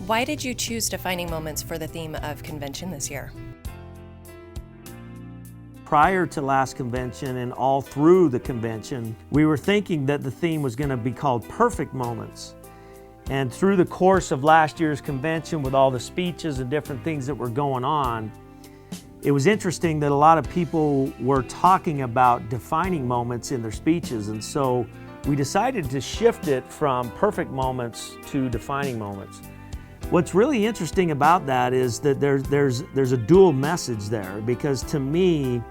Why did you choose defining moments for the theme of convention this year? Prior to last convention and all through the convention, we were thinking that the theme was going to be called Perfect Moments. And through the course of last year's convention, with all the speeches and different things that were going on, it was interesting that a lot of people were talking about defining moments in their speeches. And so we decided to shift it from perfect moments to defining moments. What's really interesting about that is that there's a dual message there, because to me,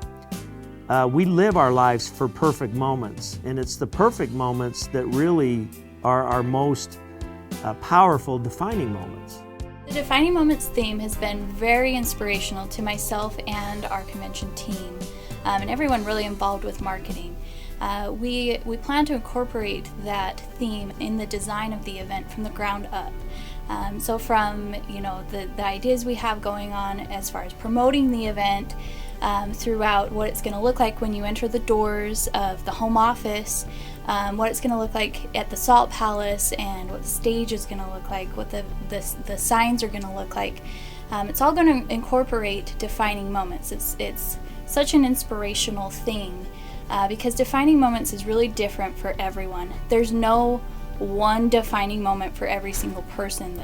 we live our lives for perfect moments, and it's the perfect moments that really are our most powerful defining moments. The Defining Moments theme has been very inspirational to myself and our convention team, and everyone really involved with marketing. We plan to incorporate that theme in the design of the event from the ground up. So from the ideas we have going on as far as promoting the event, throughout what it's going to look like when you enter the doors of the home office, what it's going to look like at the Salt Palace, and what the stage is going to look like, what the signs are going to look like. It's all going to incorporate defining moments. It's such an inspirational thing because defining moments is really different for everyone. There's no one defining moment for every single person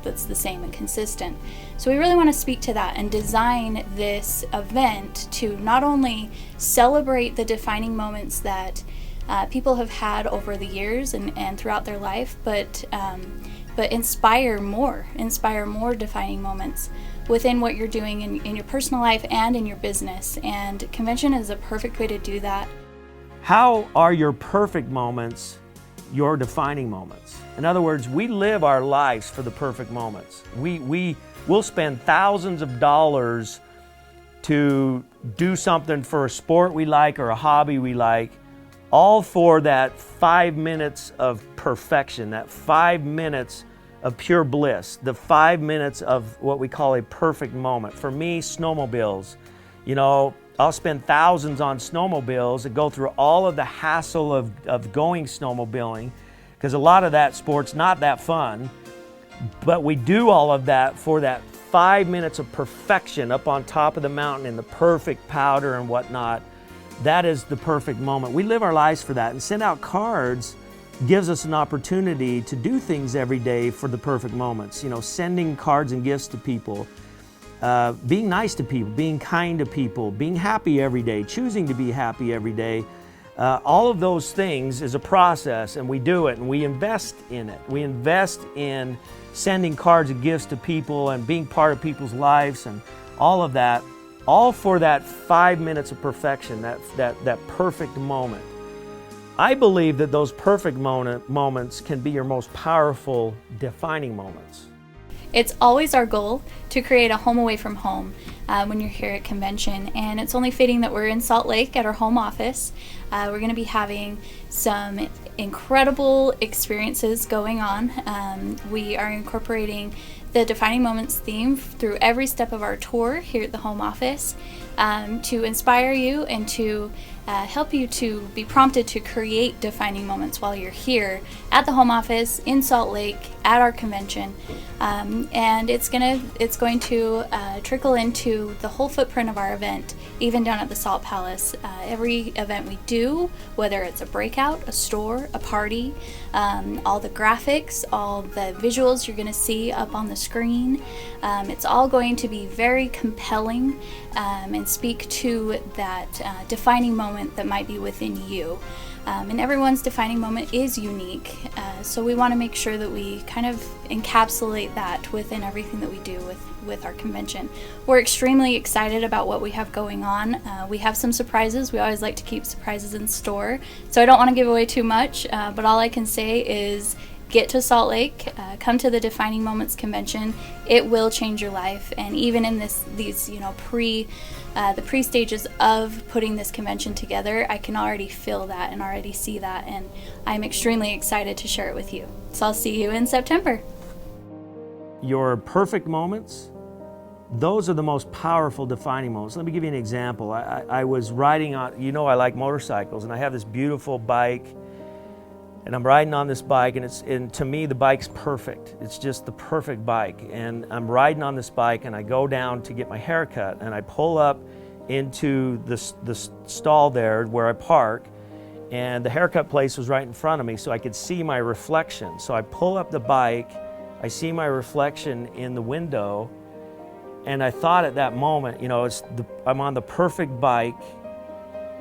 that's the same and consistent. So we really want to speak to that and design this event to not only celebrate the defining moments that people have had over the years and throughout their life, but inspire more defining moments within what you're doing in your personal life and in your business. And convention is a perfect way to do that. How are your perfect moments your defining moments? In other words, we live our lives for the perfect moments. We'll spend thousands of dollars to do something for a sport we like or a hobby we like, all for that 5 minutes of perfection, that 5 minutes of pure bliss, the 5 minutes of what we call a perfect moment. For me, snowmobiles. I'll spend thousands on snowmobiles and go through all of the hassle of going snowmobiling, because a lot of that sport's not that fun, but we do all of that for that 5 minutes of perfection up on top of the mountain in the perfect powder and whatnot. That is the perfect moment. We live our lives for that, and SendOutCards gives us an opportunity to do things every day for the perfect moments. Sending cards and gifts to people, being nice to people, being kind to people, being happy every day, choosing to be happy every day. All of those things is a process, and we do it, and we invest in it. We invest in sending cards and gifts to people and being part of people's lives and all of that, all for that 5 minutes of perfection, that perfect moment. I believe that those perfect moments can be your most powerful defining moments. It's always our goal to create a home away from home when you're here at convention, and it's only fitting that we're in Salt Lake at our home office. We're going to be having some incredible experiences going on. We are incorporating the Defining Moments theme through every step of our tour here at the home office to inspire you and to help you to be prompted to create defining moments while you're here at the home office in Salt Lake at our convention. And it's going to trickle into the whole footprint of our event, even down at the Salt Palace. Every event we do, whether it's a breakout, a store, a party, all the graphics, all the visuals you're going to see up on the screen, it's all going to be very compelling and speak to that defining moment that might be within you. And everyone's defining moment is unique, so we want to make sure that we kind of encapsulate that within everything that we do with our convention. We're extremely excited about what we have going on. We have some surprises. We always like to keep surprises in store, so I don't want to give away too much, but all I can say is get to Salt Lake, come to the Defining Moments convention. It will change your life, and even in the pre-stages of putting this convention together, I can already feel that and already see that, and I'm extremely excited to share it with you. So I'll see you in September. Your perfect moments, those are the most powerful defining moments. Let me give you an example. I was riding on, I like motorcycles, and I have this beautiful bike, And I'm riding on this bike, and to me the bike's perfect. It's just the perfect bike. And I'm riding on this bike, and I go down to get my hair cut, and I pull up into the stall there where I park, and the haircut place was right in front of me, so I could see my reflection. So I pull up the bike, I see my reflection in the window, and I thought at that moment, you know, I'm on the perfect bike,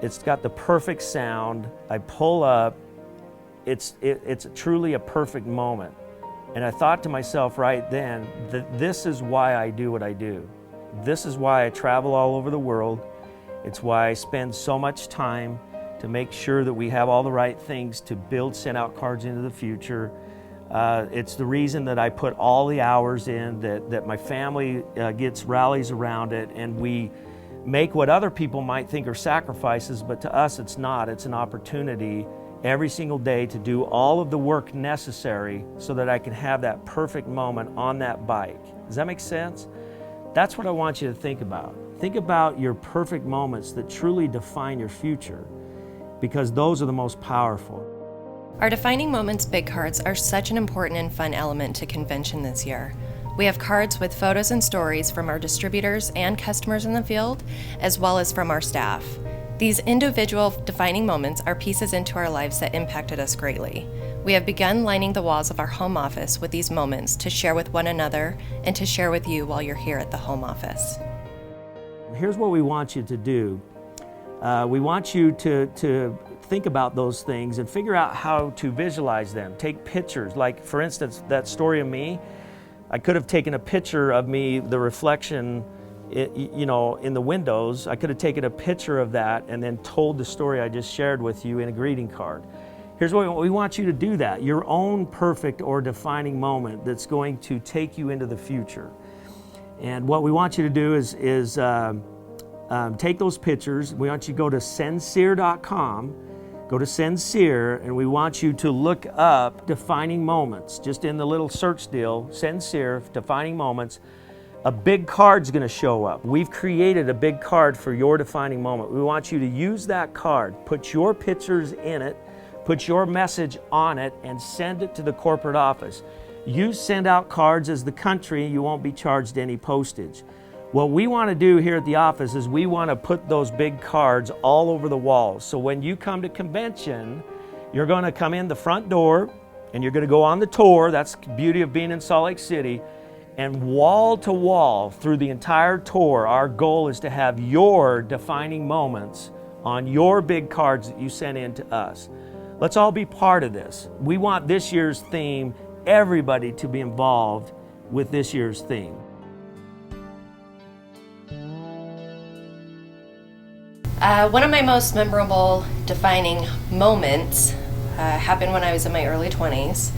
it's got the perfect sound, I pull up, it's truly a perfect moment. And I thought to myself right then that this is why I do what I do. This is why I travel all over the world. It's why I spend so much time to make sure that we have all the right things to build SendOutCards into the future. It's the reason that I put all the hours in, that my family rallies around it, and we make what other people might think are sacrifices, but to us it's not. It's an opportunity every single day to do all of the work necessary so that I can have that perfect moment on that bike. Does that make sense? That's what I want you to think about. Think about your perfect moments that truly define your future, because those are the most powerful. Our Defining Moments big cards are such an important and fun element to convention this year. We have cards with photos and stories from our distributors and customers in the field, as well as from our staff. These individual defining moments are pieces into our lives that impacted us greatly. We have begun lining the walls of our home office with these moments to share with one another and to share with you while you're here at the home office. Here's what we want you to do. We want you to think about those things and figure out how to visualize them. Take pictures, like for instance, that story of me. I could have taken a picture of me, the reflection, you know, in the windows. I could have taken a picture of that and then told the story I just shared with you in a greeting card. Here's what we want you to do: that your own perfect or defining moment that's going to take you into the future. And what we want you to do is take those pictures. We want you to go to Sincere.com, go to Sincere, and we want you to look up defining moments. Just in the little search deal, Sincere, defining moments, a big card's going to show up. We've created a big card for your defining moment. We want you to use that card, put your pictures in it, put your message on it, and send it to the corporate office. Use SendOutCards as the country. You won't be charged any postage. What we want to do here at the office is we want to put those big cards all over the walls. So when you come to convention, you're going to come in the front door and you're going to go on the tour. That's the beauty of being in Salt Lake City. And wall to wall through the entire tour, our goal is to have your defining moments on your big cards that you sent in to us. Let's all be part of this. We want this year's theme, everybody to be involved with this year's theme. One of my most memorable defining moments happened when I was in my early 20s.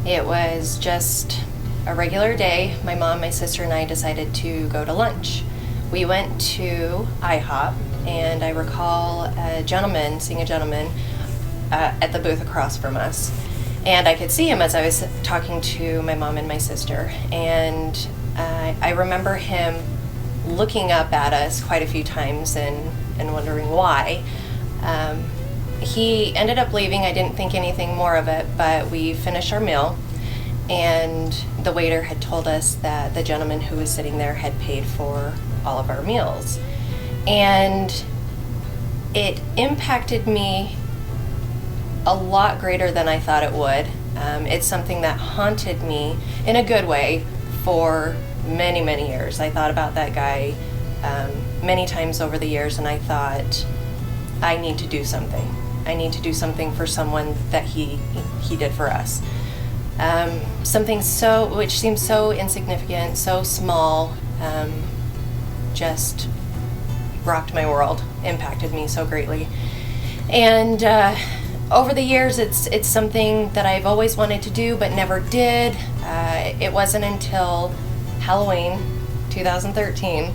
It was just a regular day. My mom, my sister, and I decided to go to lunch. We went to IHOP, and I recall seeing a gentleman at the booth across from us. And I could see him as I was talking to my mom and my sister. And I remember him looking up at us quite a few times and wondering why. He ended up leaving. I didn't think anything more of it, but we finished our meal, and the waiter had told us that the gentleman who was sitting there had paid for all of our meals. And it impacted me a lot greater than I thought it would. It's something that haunted me in a good way for many, many years. I thought about that guy many times over the years, and I thought, I need to do something. I need to do something for someone that he did for us. Something which seems so insignificant, so small, just rocked my world, impacted me so greatly. And over the years, it's something that I've always wanted to do but never did. It wasn't until Halloween 2013,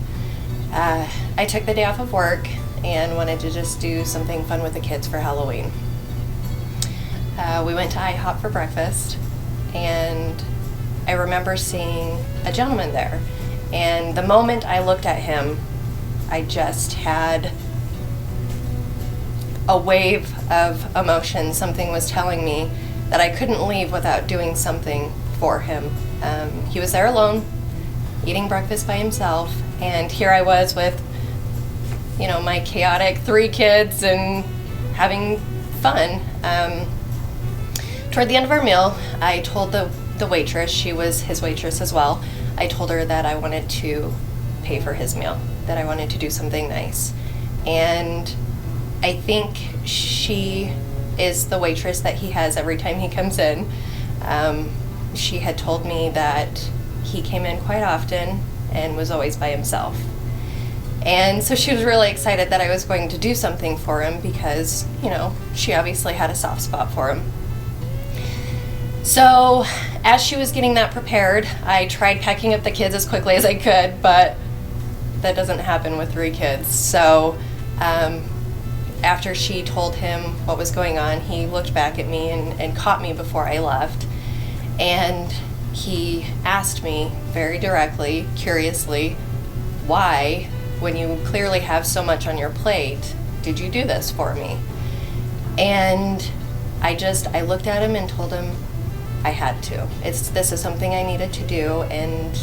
I took the day off of work and wanted to just do something fun with the kids for Halloween. We went to IHOP for breakfast, and I remember seeing a gentleman there. And the moment I looked at him, I just had a wave of emotion. Something was telling me that I couldn't leave without doing something for him. He was there alone, eating breakfast by himself, and here I was with, my chaotic 3 kids and having fun. Toward the end of our meal, I told the waitress, she was his waitress as well, I told her that I wanted to pay for his meal, that I wanted to do something nice. And I think she is the waitress that he has every time he comes in. She had told me that he came in quite often and was always by himself. And so she was really excited that I was going to do something for him because, she obviously had a soft spot for him. So as she was getting that prepared, I tried packing up the kids as quickly as I could, but that doesn't happen with 3 kids. So after she told him what was going on, he looked back at me and caught me before I left. And he asked me very directly, curiously, why, when you clearly have so much on your plate, did you do this for me? And I looked at him and told him I had to. This is something I needed to do, and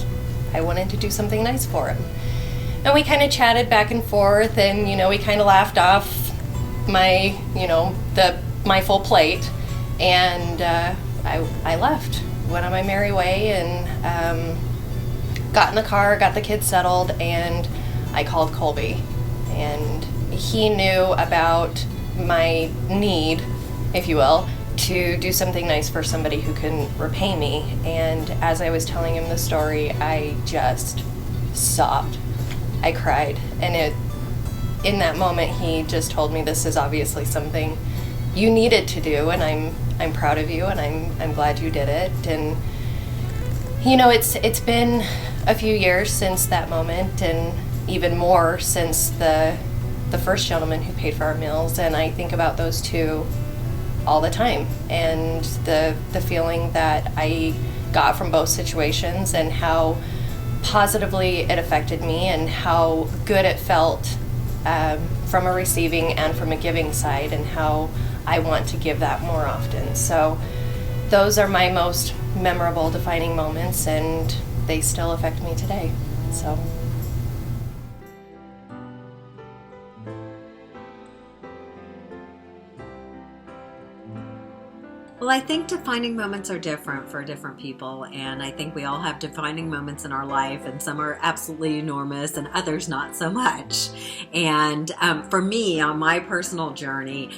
I wanted to do something nice for him. And we kind of chatted back and forth, and we kind of laughed off my my full plate, and I left, went on my merry way, and got in the car, got the kids settled, and I called Colby. And he knew about my need, if you will, to do something nice for somebody who couldn't repay me. And as I was telling him the story, I just sobbed. I cried. And in that moment, he just told me, this is obviously something you needed to do, and I'm proud of you, and I'm glad you did it. And it's been a few years since that moment, and even more since the first gentleman who paid for our meals, and I think about those 2 all the time, and the feeling that I got from both situations, and how positively it affected me, and how good it felt from a receiving and from a giving side, and how I want to give that more often. So those are my most memorable, defining moments, and they still affect me today. So. Well, I think defining moments are different for different people, and I think we all have defining moments in our life, and some are absolutely enormous and others not so much. And for me, on my personal journey,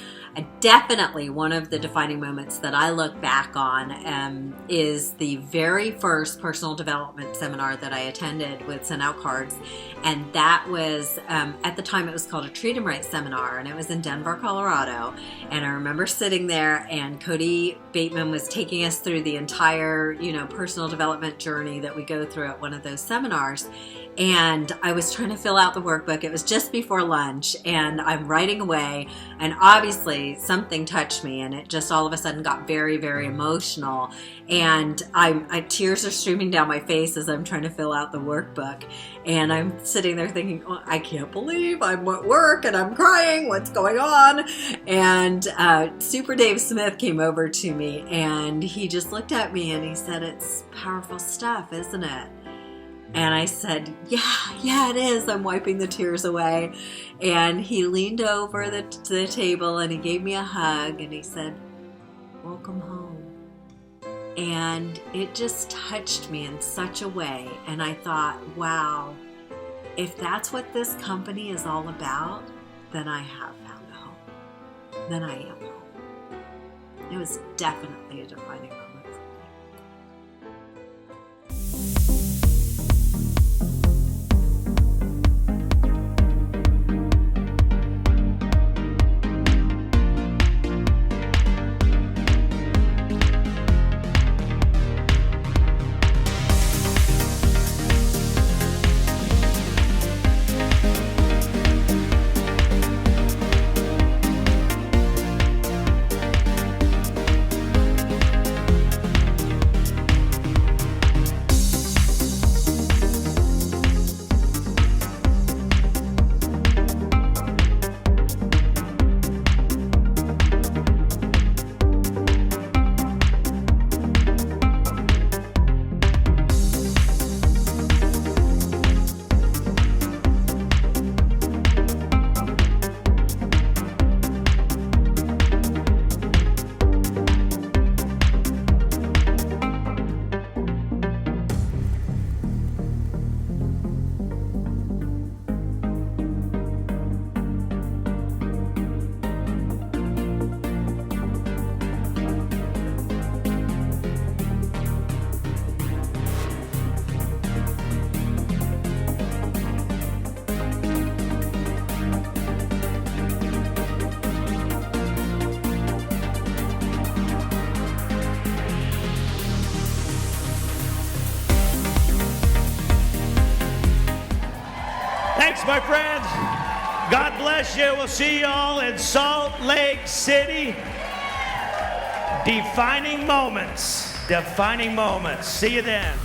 definitely one of the defining moments that I look back on is the very first personal development seminar that I attended with SendOutCards. And that was, at the time it was called a Treat 'em Right seminar, and it was in Denver, Colorado. And I remember sitting there, and Kody Bateman was taking us through the entire, personal development journey that we go through at one of those seminars. And I was trying to fill out the workbook. It was just before lunch, and I'm writing away, and obviously something touched me, and it just all of a sudden got very, very emotional. And tears are streaming down my face as I'm trying to fill out the workbook. And I'm sitting there thinking, oh, I can't believe I'm at work and I'm crying. What's going on? And Super Dave Smith came over to me, and he just looked at me and he said, "It's powerful stuff, isn't it?" And I said, yeah, it is. I'm wiping the tears away. And he leaned over the table and he gave me a hug and he said, "Welcome home." And it just touched me in such a way. And I thought, wow, if that's what this company is all about, then I have found a home. Then I am home. It was definitely a defining moment. Thanks, my friends. God bless you. We'll see you all in Salt Lake City. Defining moments. Defining moments. See you then.